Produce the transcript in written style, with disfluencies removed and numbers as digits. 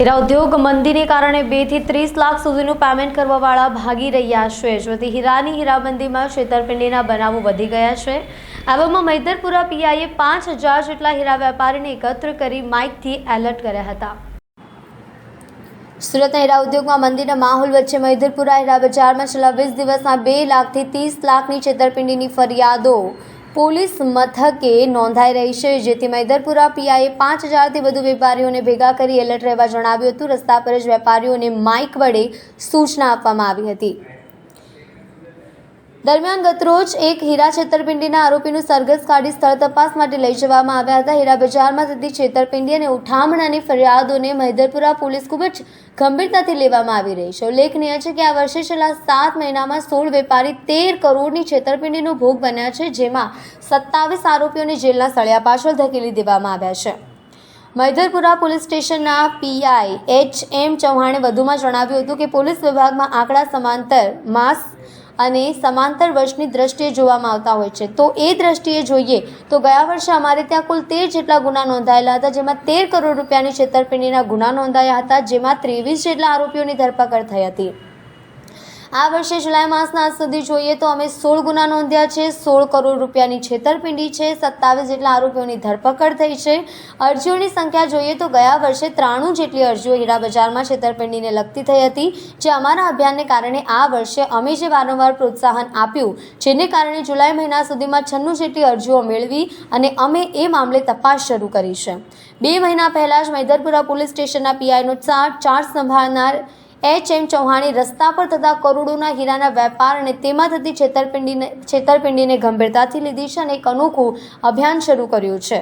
હીરા ઉદ્યોગ મંદીને કારણે 2 થી 30 લાખ સુધીનું પેમેન્ટ કરવાવાળા ભાગી રહ્યા છે. જોથી હીરાની હીરાબંધીમાં છેતરપિંડીના બનાવો વધી ગયા છે. આવામાં મૈદરપુરા પીઆઈએ 5000 જેટલા હીરા વેપારીને એકત્ર કરી માઇકથી એલર્ટ કર્યા હતા. સુરતના હીરા ઉદ્યોગમાં મંદીના માહોલ વચ્ચે મૈદરપુરા હીરા બજારમાં છેલ્લા 20 દિવસમાં 2 લાખથી 30 લાખની છેતરપિંડીની ફરિયાદો પોલીસ મથકે નોંધાઈ રહી છે. જેથી મૈદરપુરા પીઆઈએ 5000થી વધુ વેપારીઓને ભેગા કરી એલર્ટ રહેવા જણાવ્યું હતું. રસ્તા પર જ વેપારીઓને માઇક વડે સૂચના આપવામાં આવી હતી. દરમિયાન ગતરોજ એક હીરા છેતરપિંડીના આરોપીનું સરઘસ કાઢી સ્થળ તપાસ માટે લઈ જવામાં આવ્યા હતા. હીરા બજારમાં થતી છેતરપિંડી અને ઉઠામણાની ફરિયાદોને મૈદરપુરા પોલીસ ખૂબ જ ગંભીરતાથી લેવામાં આવી રહી છે. ઉલ્લેખનીય છે કે આ વર્ષે છેલ્લા 7 મહિનામાં 16 વેપારી 13 કરોડની છેતરપિંડીનો ભોગ બન્યા છે, જેમાં 27 આરોપીઓને જેલના સળિયા પાછળ ધકેલી દેવામાં આવ્યા છે. મૈદરપુરા પોલીસ સ્ટેશનના પીઆઈ એચ.એમ. ચૌહાણે વધુમાં જણાવ્યું હતું કે પોલીસ વિભાગમાં આંકડા સમાંતર માસ અને સમાંતર વર્ષની દ્રષ્ટિએ જોવામાં આવતા હોય છે. તો એ દ્રષ્ટિએ જોઈએ તો ગયા વર્ષે અમારે ત્યાં કુલ 13 જેટલા ગુના નોંધાયેલા હતા, જેમાં 13 કરોડ રૂપિયાની છેતરપિંડીના ગુના નોંધાયા હતા, જેમાં 23 જેટલા આરોપીઓની ધરપકડ થઈ હતી. આ વર્ષે જુલાઈ માસના અંત સુધી જોઈએ તો અમે 16 ગુના નોંધ્યા છે. 16 કરોડ રૂપિયાની છેતરપિંડી છે. 27 જેટલા આરોપીઓની ધરપકડ થઈ છે. અરજીઓની સંખ્યા જોઈએ તો ગયા વર્ષે 93 જેટલી અરજીઓ હીરા બજારમાં છેતરપિંડીને લગતી થઈ હતી, જે અમારા અભિયાનને કારણે આ વર્ષે અમે જે વારંવાર પ્રોત્સાહન આપ્યું, જેને કારણે જુલાઈ મહિના સુધીમાં 96 જેટલી અરજીઓ મેળવી અને અમે એ મામલે તપાસ શરૂ કરી છે. 2 મહિના પહેલા જ મૈદરપુરા પોલીસ સ્ટેશનના પીઆઈનો ચાર્જ સંભાળનાર એચ.એમ. ચૌહાણે રસ્તા પર થતા કરોડોના હીરાના વેપાર અને તેમાં થતી છેતરપિંડીને ગંભીરતાથી લીધી છે અને એક અનોખું અભિયાન શરૂ કર્યું છે.